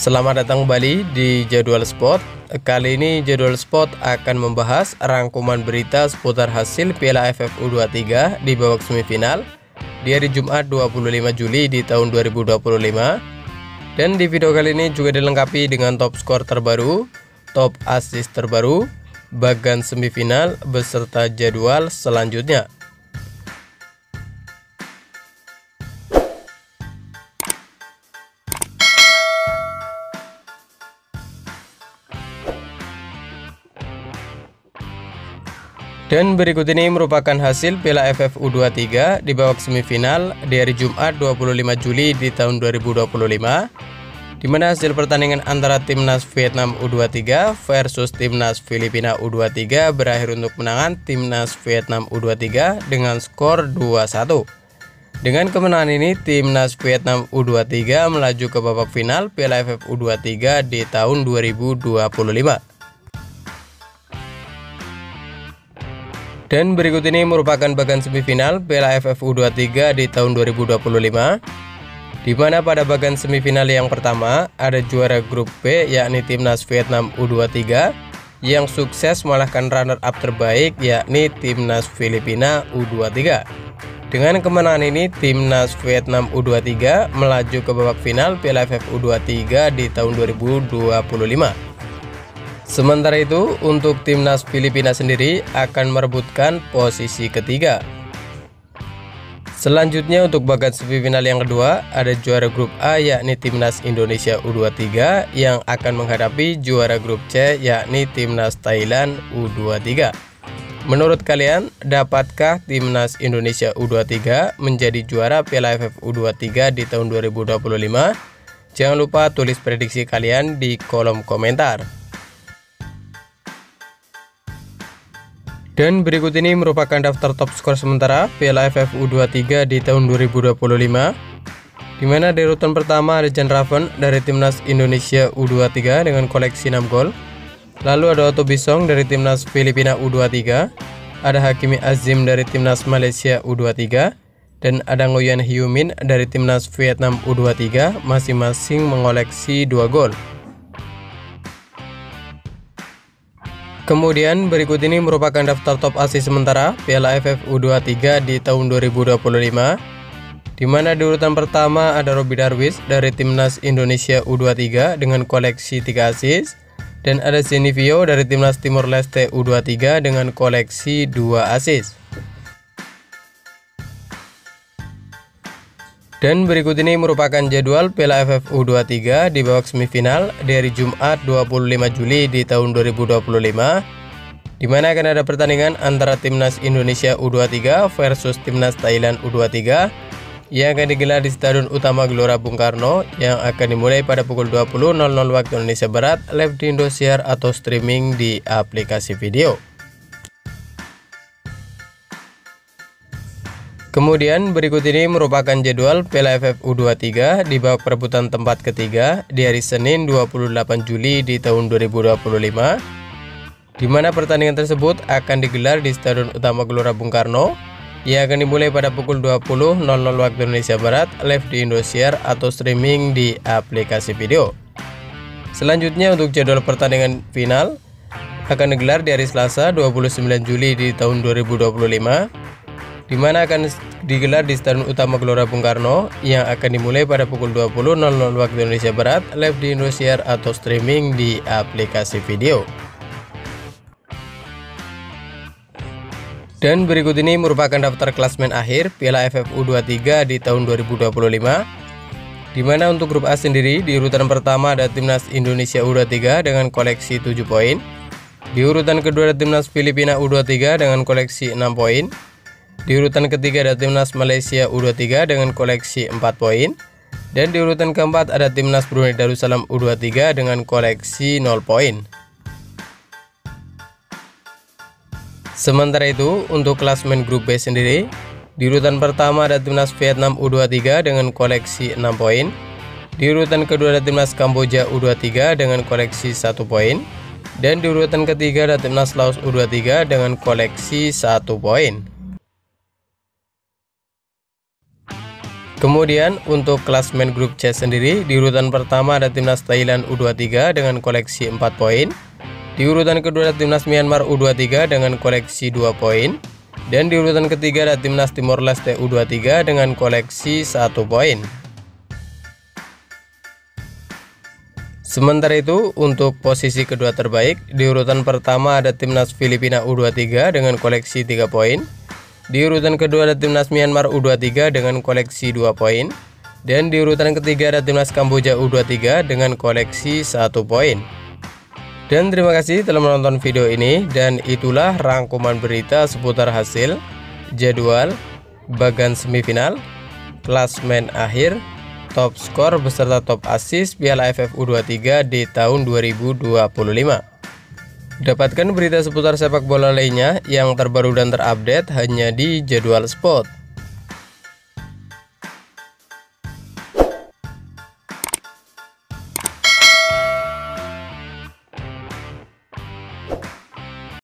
Selamat datang kembali di Jadwal Sport. Kali ini Jadwal Sport akan membahas rangkuman berita seputar hasil Piala AFF U23 di babak semifinal di hari Jumat 25 Juli di tahun 2025. Dan di video kali ini juga dilengkapi dengan top skor terbaru, top assist terbaru, bagan semifinal beserta jadwal selanjutnya. Dan berikut ini merupakan hasil Piala AFF U23 di babak semifinal di hari Jumat 25 Juli di tahun 2025, di mana hasil pertandingan antara Timnas Vietnam U23 versus Timnas Filipina U23 berakhir untuk menangan Timnas Vietnam U23 dengan skor 2-1. Dengan kemenangan ini, Timnas Vietnam U23 melaju ke babak final Piala AFF U23 di tahun 2025. Dan berikut ini merupakan bagan semifinal Piala AFF U23 di tahun 2025, di mana pada bagan semifinal yang pertama ada juara grup B yakni Timnas Vietnam U23 yang sukses mengalahkan runner-up terbaik yakni Timnas Filipina U23. Dengan kemenangan ini, Timnas Vietnam U23 melaju ke babak final Piala AFF U23 di tahun 2025. Sementara itu, untuk Timnas Filipina sendiri akan merebutkan posisi ketiga. Selanjutnya untuk bagan semifinal yang kedua ada juara grup A yakni Timnas Indonesia U23 yang akan menghadapi juara grup C yakni Timnas Thailand U23. Menurut kalian, dapatkah Timnas Indonesia U23 menjadi juara Piala AFF U23 di tahun 2025? Jangan lupa tulis prediksi kalian di kolom komentar. Dan berikut ini merupakan daftar top skor sementara Piala AFF U23 di tahun 2025, di mana di urutan pertama ada Jan Raven dari Timnas Indonesia U23 dengan koleksi 6 gol. Lalu ada Otto Bisong dari Timnas Filipina U23, ada Hakimi Azim dari Timnas Malaysia U23, dan ada Nguyen Hyu Min dari Timnas Vietnam U23, masing-masing mengoleksi 2 gol. Kemudian berikut ini merupakan daftar top assist sementara Piala AFF U23 di tahun 2025, di mana di urutan pertama ada Robby Darwish dari Timnas Indonesia U23 dengan koleksi 3 assist, dan ada Zenivio dari Timnas Timor Leste U23 dengan koleksi 2 assist. Dan berikut ini merupakan jadwal Piala AFF U23 di babak semifinal di hari Jumat 25 Juli di tahun 2025, di mana akan ada pertandingan antara Timnas Indonesia U23 versus Timnas Thailand U23 yang akan digelar di Stadion Utama Gelora Bung Karno yang akan dimulai pada pukul 20.00 waktu Indonesia Barat, live di Indosiar atau streaming di aplikasi video. Kemudian berikut ini merupakan jadwal Piala AFF U23 di babak perebutan tempat ketiga di hari Senin 28 Juli di tahun 2025, di mana pertandingan tersebut akan digelar di Stadion Utama Gelora Bung Karno yang akan dimulai pada pukul 20.00 waktu Indonesia Barat, live di Indosiar atau streaming di aplikasi video. Selanjutnya untuk jadwal pertandingan final akan digelar di hari Selasa 29 Juli di tahun 2025, di mana akan digelar di Stadion Utama Gelora Bung Karno yang akan dimulai pada pukul 20.00 waktu Indonesia Barat, live di Indosiar atau streaming di aplikasi video. Dan berikut ini merupakan daftar klasmen akhir Piala AFF U23 di tahun 2025, di mana untuk grup A sendiri di urutan pertama ada Timnas Indonesia U23 dengan koleksi 7 poin. Di urutan kedua ada Timnas Filipina U23 dengan koleksi 6 poin. Di urutan ketiga ada Timnas Malaysia U23 dengan koleksi 4 poin. Dan di urutan keempat ada Timnas Brunei Darussalam U23 dengan koleksi 0 poin. Sementara itu, untuk klasmen grup B sendiri, di urutan pertama ada Timnas Vietnam U23 dengan koleksi 6 poin. Di urutan kedua ada Timnas Kamboja U23 dengan koleksi 1 poin. Dan di urutan ketiga ada Timnas Laos U23 dengan koleksi 1 poin. Kemudian untuk klasmen grup C sendiri, di urutan pertama ada timnas Thailand U23 dengan koleksi 4 poin. Di urutan kedua ada timnas Myanmar U23 dengan koleksi 2 poin. Dan di urutan ketiga ada timnas Timor Leste U23 dengan koleksi 1 poin. Sementara itu untuk posisi kedua terbaik, di urutan pertama ada timnas Filipina U23 dengan koleksi 3 poin. Di urutan kedua ada timnas Myanmar U23 dengan koleksi 2 poin. Dan di urutan ketiga ada timnas Kamboja U23 dengan koleksi 1 poin. Dan terima kasih telah menonton video ini, dan itulah rangkuman berita seputar hasil, jadwal, bagan semifinal, klasmen akhir, top skor beserta top assist Piala AFF U23 di tahun 2025. Dapatkan berita seputar sepak bola lainnya yang terbaru dan terupdate hanya di Jadwal Sport.